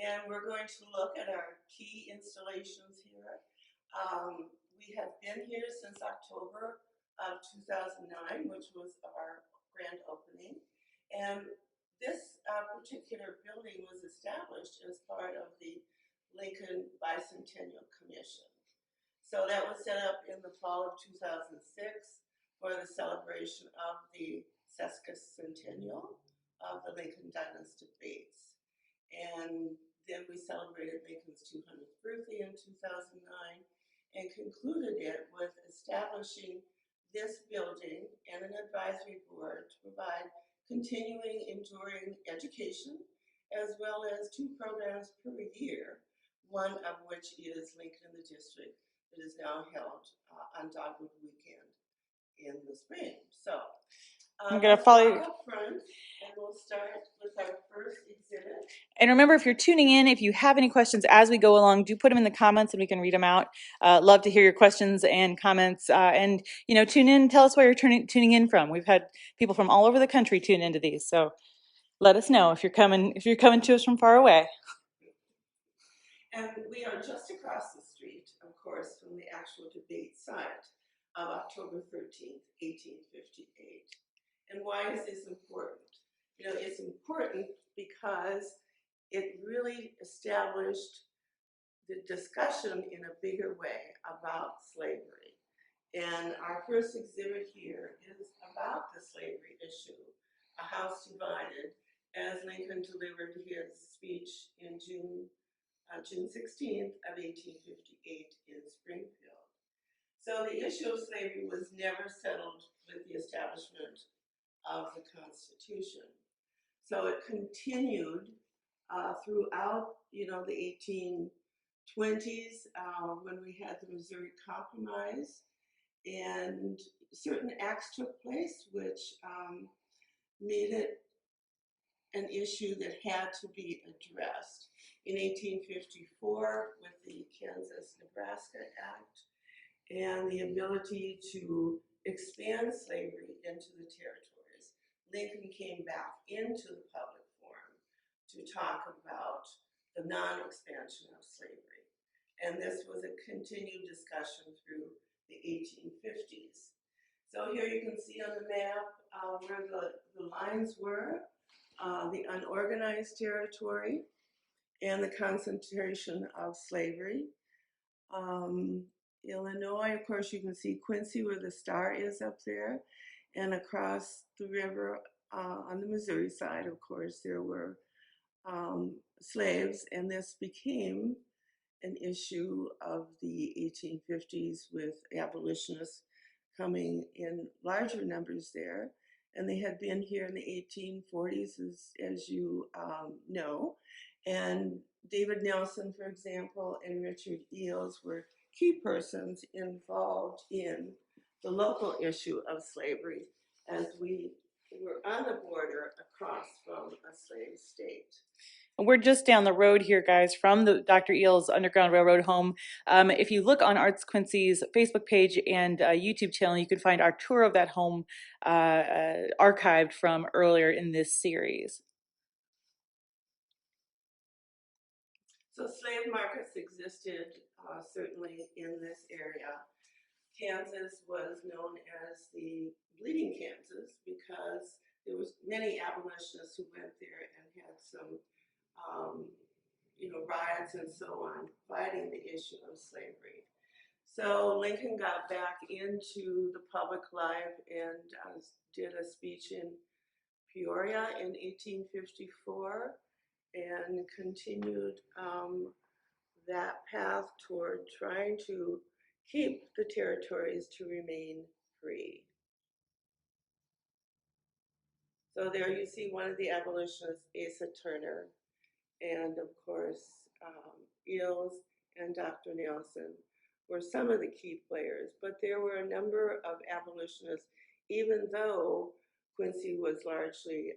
and we're going to look at our key installations here. We have been here since October of 2009, which was our grand opening, and this particular building was established as part of the Lincoln Bicentennial Commission. So that was set up in the fall of 2006 for the celebration of the sesquicentennial of the Lincoln Douglas debates. And then we celebrated Lincoln's 200th birthday in 2009 and concluded it with establishing this building and an advisory board to provide continuing, enduring education, as well as 2 programs per year, one of which is Lincoln in the District that is now held on Dogwood Weekend in the spring. So I'm going to follow you up front, and we'll start with our first exhibit. And remember, if you're tuning in, if you have any questions as we go along, do put them in the comments and we can read them out. Love to hear your questions and comments. And tune in. Tell us where you're tuning in from. We've had people from all over the country tune into these, so let us know if you're coming to us from far away. And we are just across the street, of course, from the actual debate site of October 13th, 1858. And why is this important? It's important because it really established the discussion in a bigger way about slavery. And our first exhibit here is about the slavery issue, A House Divided, as Lincoln delivered his speech in June 16th of 1858 in Springfield. So the issue of slavery was never settled with the establishment of the Constitution. So it continued throughout, the 1820s when we had the Missouri Compromise, and certain acts took place which made it an issue that had to be addressed. In 1854, with the Kansas-Nebraska Act and the ability to expand slavery into the territories, Lincoln came back into the public forum to talk about the non-expansion of slavery. And this was a continued discussion through the 1850s. So here you can see on the map where the lines were, the unorganized territory and the concentration of slavery. Illinois, of course, you can see Quincy where the star is up there, and across the river on the Missouri side, of course, there were slaves, and this became an issue of the 1850s with abolitionists coming in larger numbers there, and they had been here in the 1840s, as you know, and David Nelson, for example, and Richard Eales were key persons involved in the local issue of slavery as we were on the border across from a slave state. We're just down the road here, guys, from the Dr. Eales Underground Railroad home. If you look on Arts Quincy's Facebook page and YouTube channel, you can find our tour of that home archived from earlier in this series. So slave markets existed certainly in this area. Kansas was known as the Bleeding Kansas because there was many abolitionists who went there and had some riots and so on, fighting the issue of slavery. So Lincoln got back into the public life and did a speech in Peoria in 1854 and continued that path toward trying to keep the territories to remain free. So there you see one of the abolitionists, Asa Turner, and of course, Eales and Dr. Nelson were some of the key players, but there were a number of abolitionists, even though Quincy was largely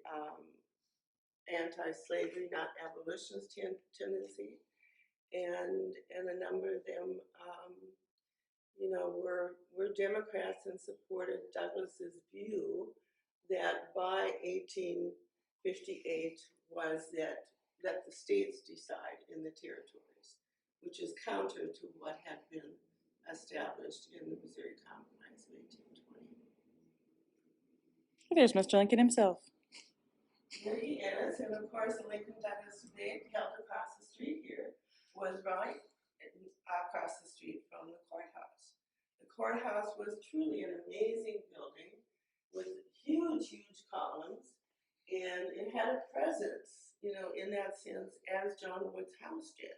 anti-slavery, not abolitionist tendency, and a number of them, were Democrats and supported Douglas's view that by 1858 was that let the states decide in the territories, which is counter to what had been established in the Missouri Compromise of 1820. There's Mr. Lincoln himself. Here he is, and of course the Lincoln Douglas debate held across the street here was right across the street from the courthouse. The courthouse was truly an amazing building with huge, huge columns, and it had a presence, you know, in that sense, as John Wood's house did.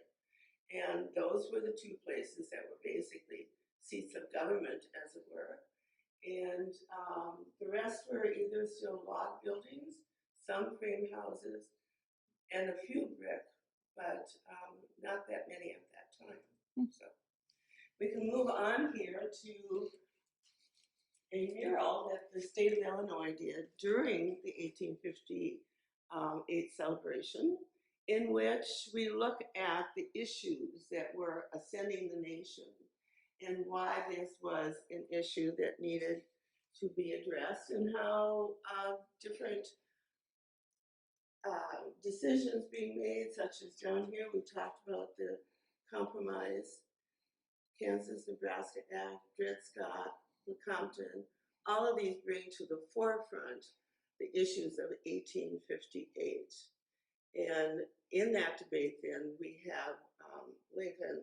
And those were the two places that were basically seats of government, as it were. And the rest were either still log buildings, some frame houses, and a few brick, but not that many at that time. So we can move on here to a mural that the state of Illinois did during the 1858 celebration, in which we look at the issues that were ascending the nation and why this was an issue that needed to be addressed, and how different decisions being made, such as down here, we talked about the compromise, Kansas-Nebraska Act, Dred Scott, Lecompton, all of these bring to the forefront the issues of 1858. And in that debate then, we have Lincoln,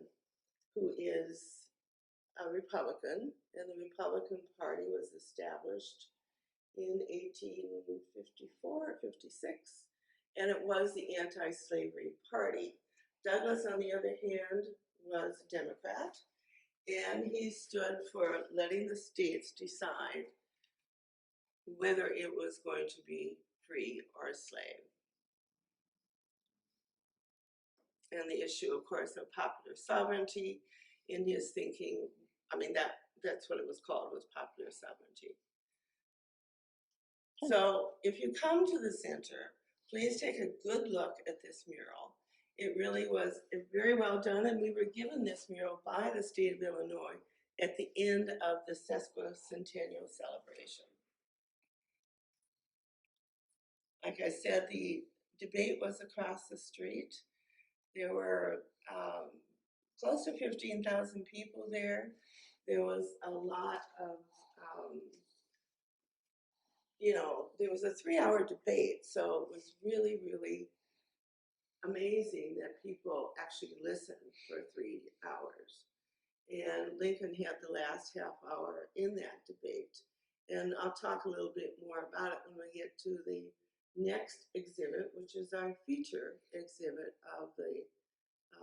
who is a Republican, and the Republican Party was established in 1854, 56, and it was the anti-slavery party. Douglas, on the other hand, was a Democrat, and he stood for letting the states decide whether it was going to be free or slave. And the issue, of course, of popular sovereignty in his thinking, I mean, that's what it was called, was popular sovereignty. So if you come to the center, please take a good look at this mural. It really was very well done, and we were given this mural by the state of Illinois at the end of the sesquicentennial celebration. Like I said, the debate was across the street. There were close to 15,000 people there. There was a lot of, you know, there was a 3-hour debate, so it was really, really amazing that people actually listened for 3 hours. And Lincoln had the last half hour in that debate. And I'll talk a little bit more about it when we get to the next exhibit, which is our feature exhibit of the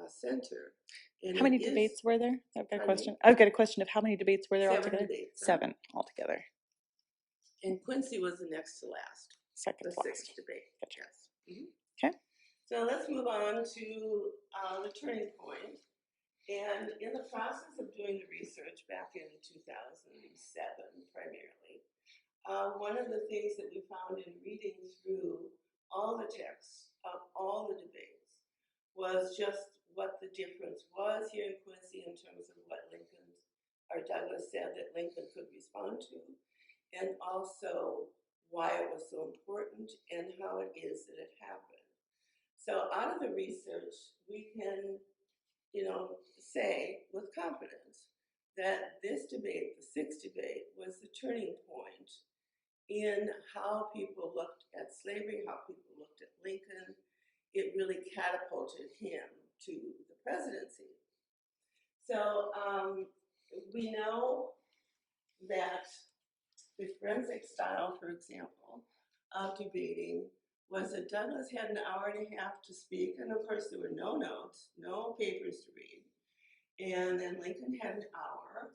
center. And how many debates were there? I've got a question. Me? I've got a question of how many debates were there 7 altogether? debates. 7 altogether. And Quincy was the next to last. Second the to last. 6th debate. Gotcha. Yes. Mm-hmm. Okay. So let's move on to the turning point. And in the process of doing the research back in 2007, primarily, one of the things that we found in reading through all the texts of all the debates was just what the difference was here in Quincy in terms of what Douglas said that Lincoln could respond to, and also why it was so important and how it is that it happened. So out of the research, we can, you know, say with confidence that this debate, the 6th debate, was the turning point in how people looked at slavery, how people looked at Lincoln. It really catapulted him to the presidency. So we know that the forensic style, for example, of debating was that Douglas had an hour and a half to speak, and of course there were no notes, no papers to read. And then Lincoln had an hour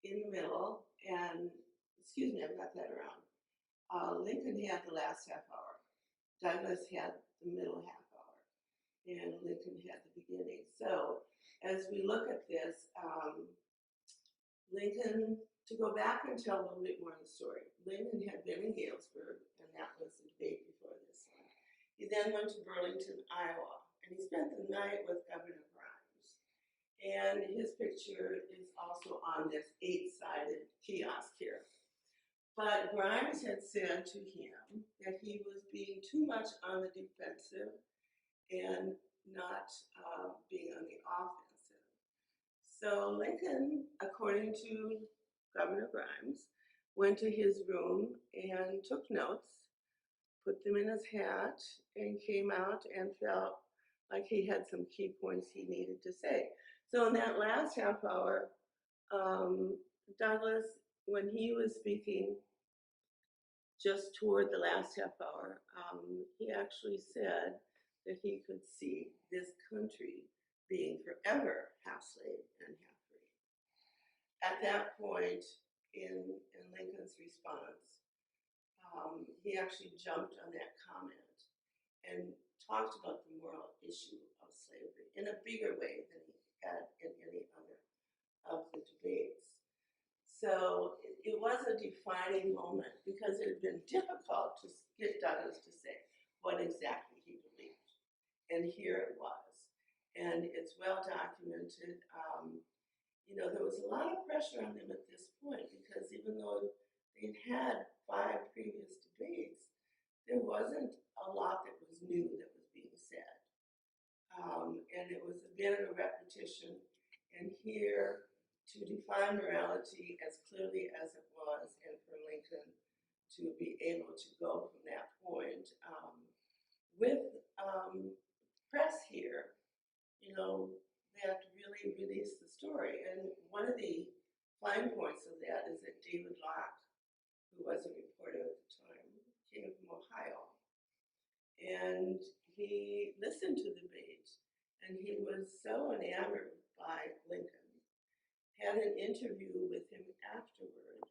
in the middle, and excuse me, I've got that around. Lincoln had the last half hour. Douglas had the middle half hour, and Lincoln had the beginning. So as we look at this, Lincoln, to go back and tell a little bit more of the story, Lincoln had been in Galesburg, and that was the debate before this one. He then went to Burlington, Iowa, and he spent the night with Governor Grimes. And his picture is also on this 8-sided kiosk here. But Grimes had said to him that he was being too much on the defensive and not being on the offensive. So Lincoln, according to Governor Grimes, went to his room and took notes, put them in his hat, and came out and felt like he had some key points he needed to say. So in that last half hour, Douglas, when he was speaking just toward the last half hour, he actually said that he could see this country being forever half slave and half free. At that point in Lincoln's response, he actually jumped on that comment and talked about the moral issue of slavery in a bigger way than he had in any other of the debates. So it was a defining moment because it had been difficult to get Douglas to say what exactly he believed. And here it was. And it's well documented. There was a lot of pressure on them at this point because even though they'd had 5 previous debates, there wasn't a lot that was new that was being said. And it was a bit of a repetition. And here, to define morality as clearly as it was, and for Lincoln to be able to go from that point with press here, that really released the story. And one of the fine points of that is that David Locke, who was a reporter at the time, came from Ohio. And he listened to the debate, and he was so enamored by Lincoln, had an interview with him afterward,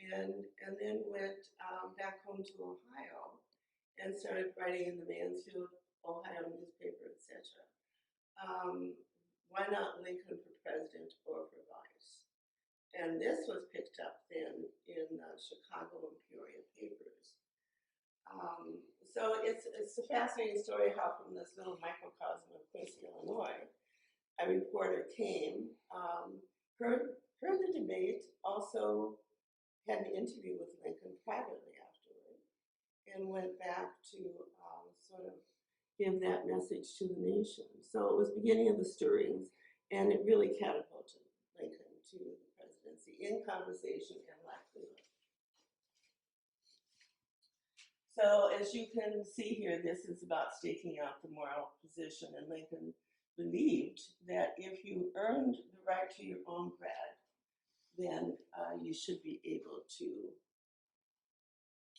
and then went back home to Ohio and started writing in the Mansfield, Ohio newspaper, etc. Why not Lincoln for president or for vice? And this was picked up then in Chicago and Peoria papers. So it's a fascinating story how from this little microcosm of Quincy, Illinois, a reporter came, heard the debate, also had an interview with Lincoln privately afterward, and went back to sort of give that message to the nation. So it was the beginning of the stirrings, and it really catapulted Lincoln to the presidency in conversation and livelihood. So as you can see here, this is about staking out the moral position, and Lincoln believed that if you earned the right to your own bread, then you should be able to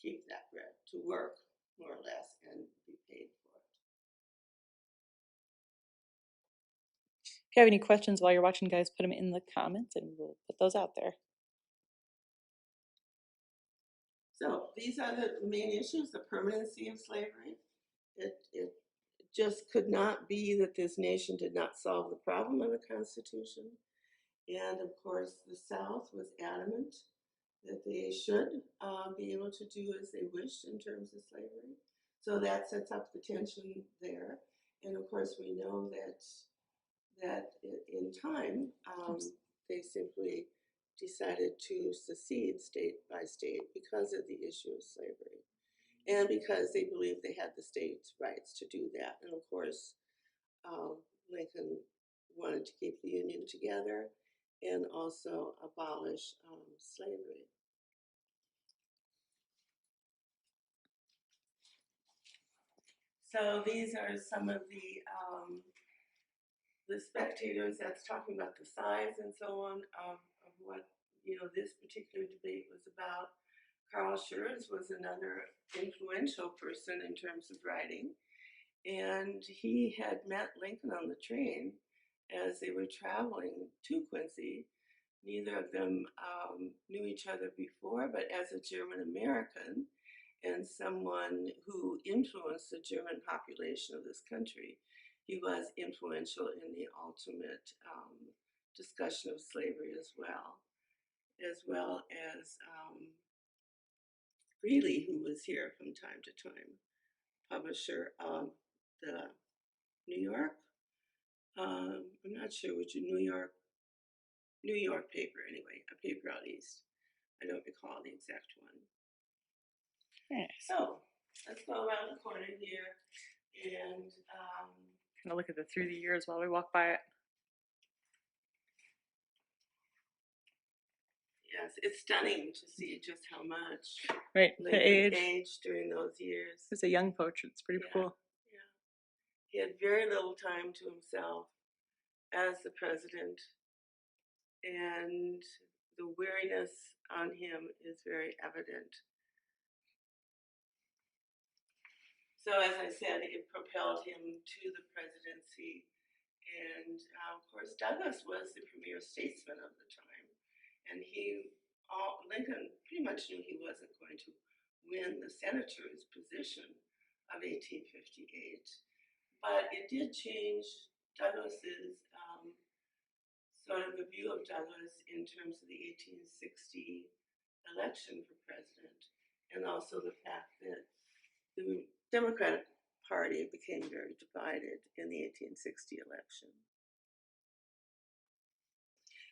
keep that bread, to work more or less and be paid for it. If you have any questions while you're watching, guys, put them in the comments and we'll put those out there. So these are the main issues: the permanency of slavery. It just could not be that this nation did not solve the problem of the Constitution. And of course, the South was adamant that they should be able to do as they wished in terms of slavery. So that sets up the tension there. And of course, we know that in time, they simply decided to secede state by state because of the issue of slavery, and because they believed they had the state's rights to do that. And of course, Lincoln wanted to keep the Union together and also abolish slavery. So these are some of the spectators that's talking about the size and so on of what this particular debate was about. Carl Schurz was another influential person in terms of writing, and he had met Lincoln on the train as they were traveling to Quincy. Neither of them knew each other before, but as a German American and someone who influenced the German population of this country, he was influential in the ultimate discussion of slavery as well as Greeley, who was here from time to time, publisher of the New York, I'm not sure which New York paper anyway, a paper out east. I don't recall the exact one. Very nice. So let's go around the corner here and I'm gonna look at the through the years while we walk by it. yes, it's stunning to see just how much Right, the Lincoln age. aged during those years. It's a young portrait. It's pretty Yeah. cool. Yeah. He had very little time to himself as the president, and the weariness on him is very evident. So, as I said, it propelled him to the presidency. And of course, Douglas was the premier statesman of the time. And Lincoln pretty much knew he wasn't going to win the senator's position of 1858. But it did change Douglas's sort of the view of Douglas in terms of the 1860 election for president, and also the fact that the Democratic Party became very divided in the 1860 election.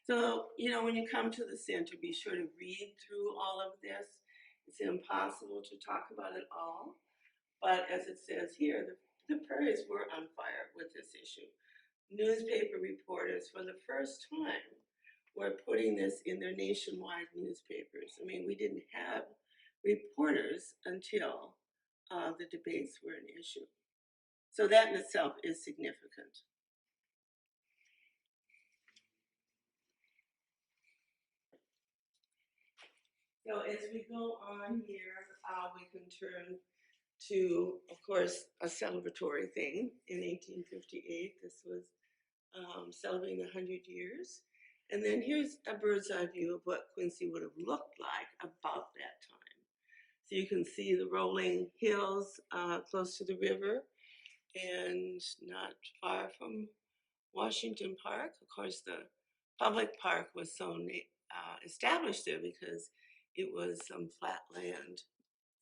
So, when you come to the center, be sure to read through all of this. It's impossible to talk about it all, but as it says here, the prairies were on fire with this issue. Newspaper reporters, for the first time, were putting this in their nationwide newspapers. I mean, we didn't have reporters until the debates were an issue. So that in itself is significant. So as we go on here, we can turn to, of course, a celebratory thing. In 1858, this was celebrating 100 years. And then here's a bird's eye view of what Quincy would have looked like about that time. So you can see the rolling hills close to the river and not far from Washington Park. Of course, the public park was so established there because it was some flat land.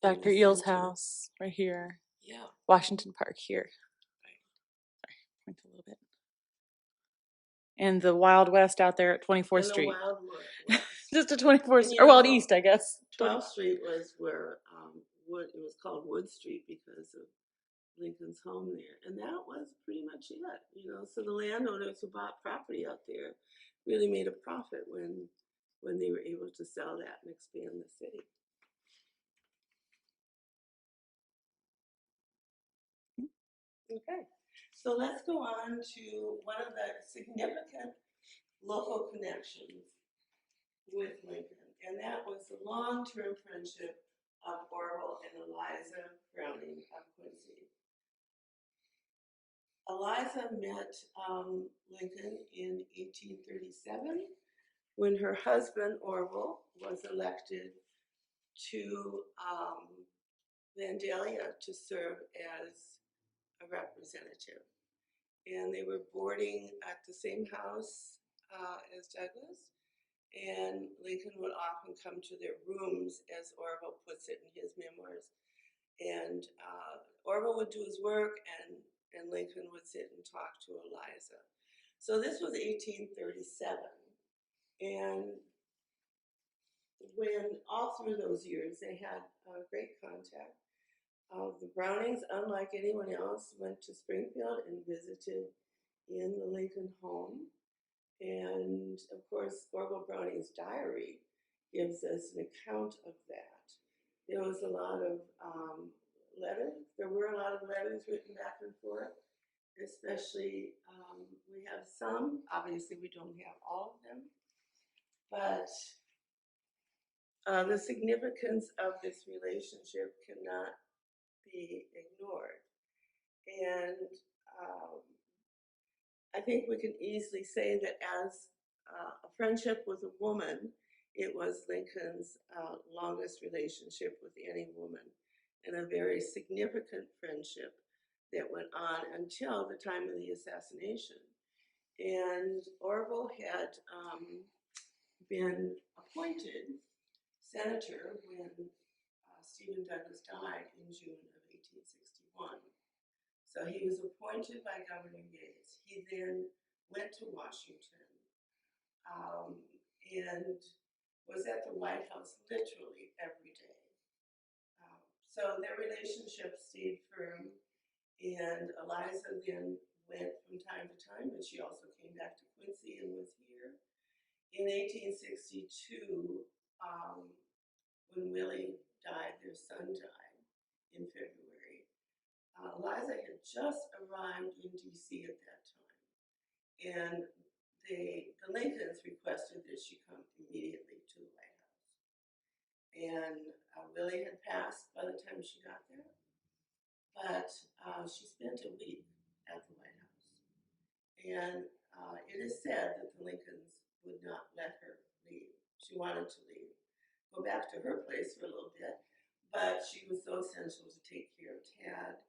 Dr. Eel's house right here. Yeah. Washington Park here. Right. Sorry, point a little bit. And the Wild West out there at 24th Street. The Wild West. Just at 24th Street. Or well, at East, I guess. 12th Street was where it was called Wood Street because of Lincoln's home there. And that was pretty much it, So the landowners who bought property out there really made a profit when they were able to sell that and expand the city. Okay, so let's go on to one of the significant local connections with Lincoln, and that was the long-term friendship of Orville and Eliza Browning of Quincy. Eliza met Lincoln in 1837 when her husband Orville was elected to Vandalia to serve as a representative. And they were boarding at the same house as Douglas, and Lincoln would often come to their rooms, as Orville puts it in his memoirs. And Orville would do his work, and Lincoln would sit and talk to Eliza. So this was 1837. And when all through those years, they had great contact. The Brownings, unlike anyone else, went to Springfield and visited in the Lincoln home. And of course, Orville Browning's diary gives us an account of that. There was a lot of letters. There were a lot of letters written back and forth, especially we have some. Obviously, we don't have all of them. But the significance of this relationship cannot be ignored. And I think we can easily say that as a friendship with a woman, it was Lincoln's longest relationship with any woman, and a very significant friendship that went on until the time of the assassination. And Orville had been appointed senator when Stephen Douglas died in June of 1861. So he was appointed by Governor Yates. He then went to Washington, and was at the White House literally every day. So their relationship stayed firm, and Eliza then went from time to time, but she also came back to Quincy and was here. In 1862, when Willie died, their son died in February. Eliza had just arrived in DC at that time, and the Lincolns requested that she come immediately to the White House. And Willie had passed by the time she got there, but she spent a week at the White House. And it is said that the Lincolns would not let her leave. She wanted to leave, go back to her place for a little bit, but she was so essential to take care of Tad,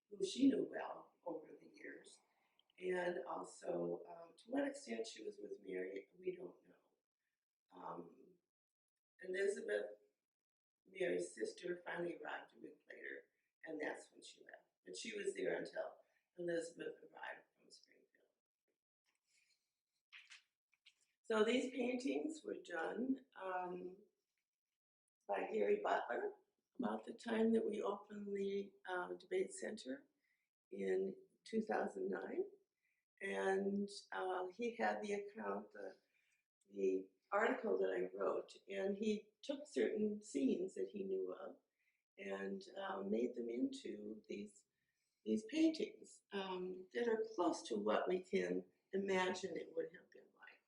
who she knew well over the years. And also, to what extent she was with Mary, we don't know. Elizabeth, Mary's sister, finally arrived a week later, and that's when she left. But she was there until Elizabeth arrived from Springfield. So these paintings were done by Gary Butler about the time that we opened the debate center in 2009. And he had the account, the article that I wrote, and he took certain scenes that he knew of and made them into these paintings that are close to what we can imagine it would have been like.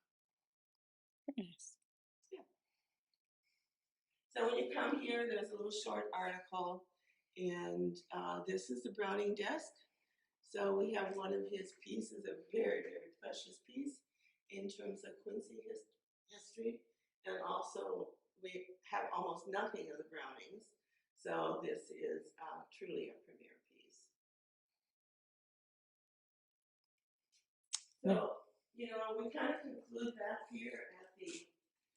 Nice. Yeah. So when you come here, there's a little short article, and this is the Browning desk. So we have one of his pieces, a very, very precious piece in terms of Quincy history, and also we have almost nothing of the Brownings. So this is truly a premier piece. So, you know, we kind of conclude that here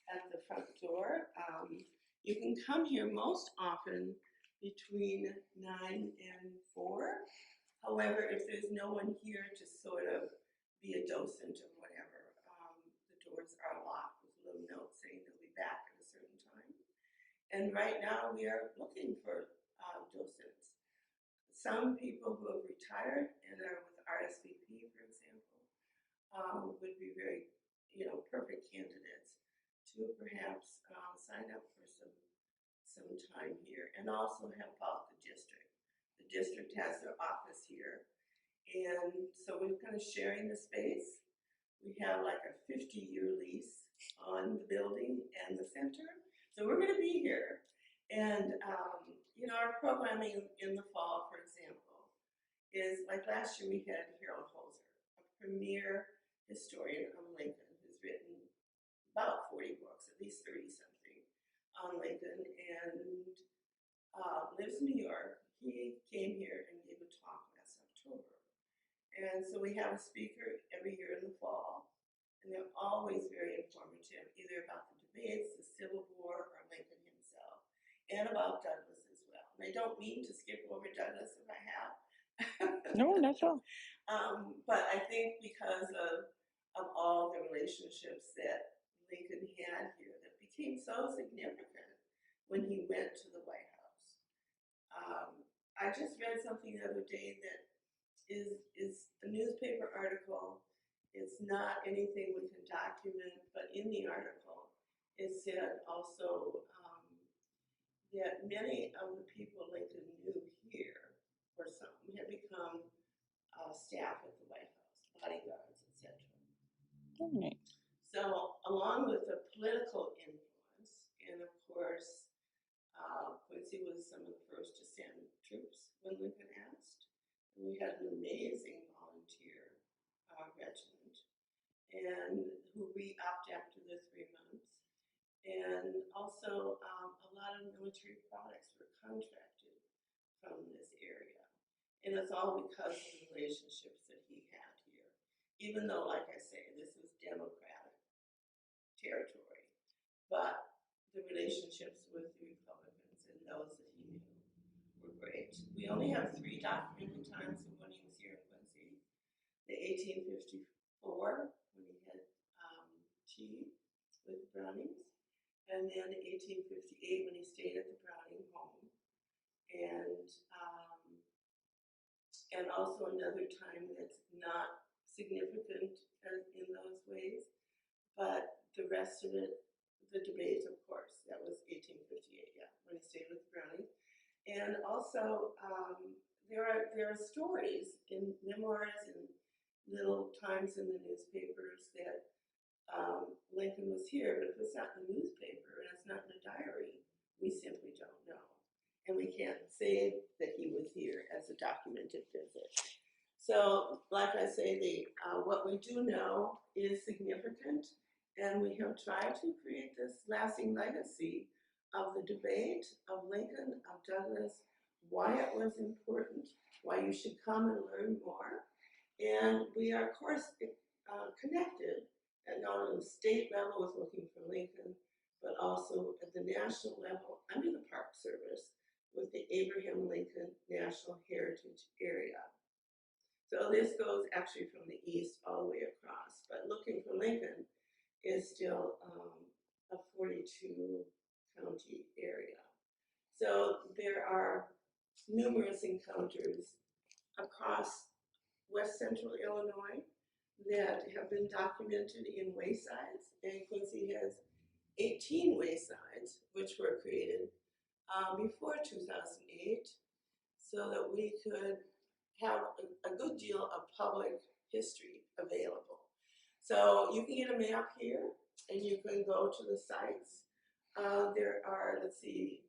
at the front door. You can come here most often between 9 and 4. However, if there's no one here to sort of be a docent or whatever, the doors are locked with a little note saying they'll be back at a certain time. And right now we are looking for docents. Some people who have retired and are with RSVP, for example, would be very, perfect candidates to perhaps sign up for some time here and also help out the district. The district has their office here, and so we're kind of sharing the space. We have like a 50-year lease on the building and the center, so we're going to be here. And our programming in the fall, for example, is like last year we had Harold Holzer, a premier historian of Lincoln, who's written about 40 books, at least 30 something, on Lincoln, and lives in New York. He came here and gave a talk last October. And so we have a speaker every year in the fall, and they're always very informative, either about the debates, the Civil War, or Lincoln himself, and about Douglas as well. And I don't mean to skip over Douglas if I have. No, not at all. But I think because of all the relationships that Lincoln had here that became so significant when he went to the White House. I just read something the other day that is a newspaper article. It's not anything we can document, but in the article it said also that many of the people Lincoln knew here, or some, had become staff at the White House, bodyguards, etc. Right. So along with the political influence, and of course, Quincy was some of the first to send troops when Lincoln asked. And we had an amazing volunteer regiment, and who re-upped after the 3 months. And also, a lot of military products were contracted from this area. And it's all because of the relationships that he had here. Even though, like I say, this was Democratic territory, but the relationships with the Republicans and those that he knew were great. We only have 3 documented times of when he was here in Quincy. The 1854, when he had tea with the Brownings, and then 1858 when he stayed at the Browning home, and also another time that's not significant in those ways, but the rest of it, the debate, of course, that was 1858, yeah, when he stayed with Browning. And also, there are stories in memoirs and little times in the newspapers that Lincoln was here, but if it's not in the newspaper and it's not in a diary, we simply don't know. And we can't say that he was here as a documented visit. So, like I say, what we do know is significant, and we have tried to create this lasting legacy of the debate of Lincoln, of Douglas, why it was important, why you should come and learn more. And we are, of course, connected at not only the state level with looking for Lincoln, but also at the national level under the Park Service with the Abraham Lincoln National Heritage Area. So this goes actually from the east all the way across, but looking for Lincoln is still a 42 county area. So there are numerous encounters across west central Illinois that have been documented in waysides, and Quincy has 18 waysides which were created before 2008 so that we could have a good deal of public history available. So you can get a map here and you can go to the sites. There are, let's see,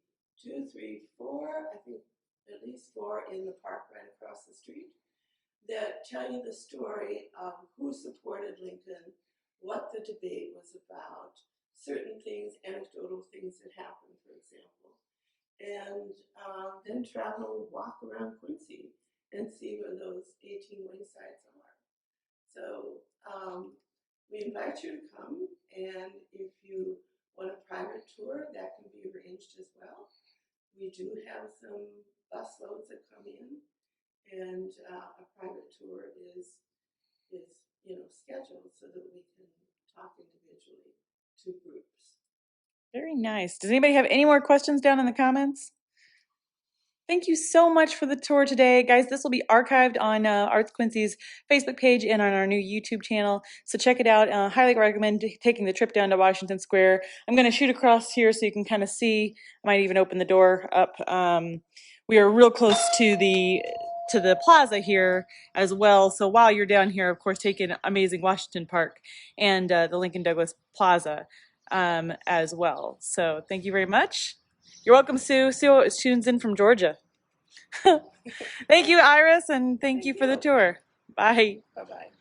2, 3, 4, I think at least 4 in the park right across the street that tell you the story of who supported Lincoln, what the debate was about, certain things, anecdotal things that happened, for example. And then travel, walk around Quincy and see where those 18 waysides are. So we invite you to come, and if you want a private tour, that can be arranged as well. We do have some bus loads that come in, and a private tour is scheduled so that we can talk individually to groups. Very nice. Does anybody have any more questions down in the comments? Thank you so much for the tour today. Guys, this will be archived on Arts Quincy's Facebook page and on our new YouTube channel. So check it out. Highly recommend taking the trip down to Washington Square. I'm going to shoot across here so you can kind of see. I might even open the door up. We are real close to the plaza here as well. So while you're down here, of course, take in amazing Washington Park and the Lincoln Douglas Plaza as well. So thank you very much. You're welcome, Sue. Sue tunes in from Georgia. Thank you, Iris, and thank you for the tour. Bye. Bye-bye.